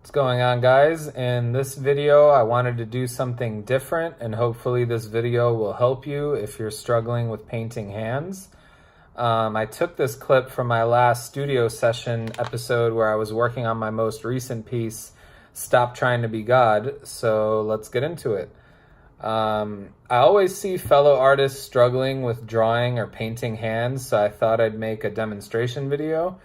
What's going on, guys? In this video, I wanted to do something different, and hopefully this video will help you if you're struggling with painting hands. I took this clip from my last studio session episode where I was working on my most recent piece, Stop Trying to Be God, so let's get into it. I always see fellow artists struggling with drawing or painting hands, so I thought I'd make a demonstration video.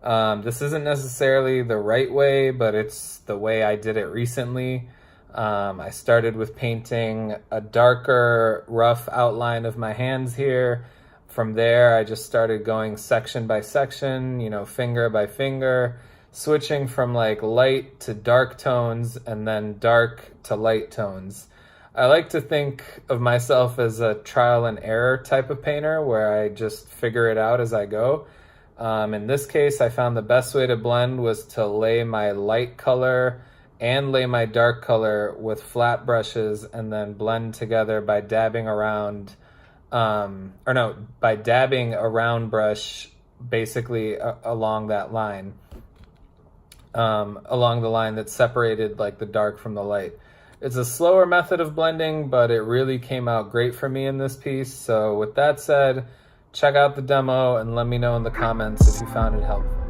This isn't necessarily the right way, but it's the way I did it recently. I started with painting a darker, rough outline of my hands here. From there, I just started going section by section, finger by finger, switching from like light to dark tones and then dark to light tones. I like to think of myself as a trial and error type of painter where I just figure it out as I go. In this case, I found the best way to blend was to lay my light color and lay my dark color with flat brushes and then blend together by dabbing around, by dabbing a round brush basically along that line, along the line that separated like the dark from the light. It's a slower method of blending, but it really came out great for me in this piece. So with that said, check out the demo and let me know in the comments if you found it helpful.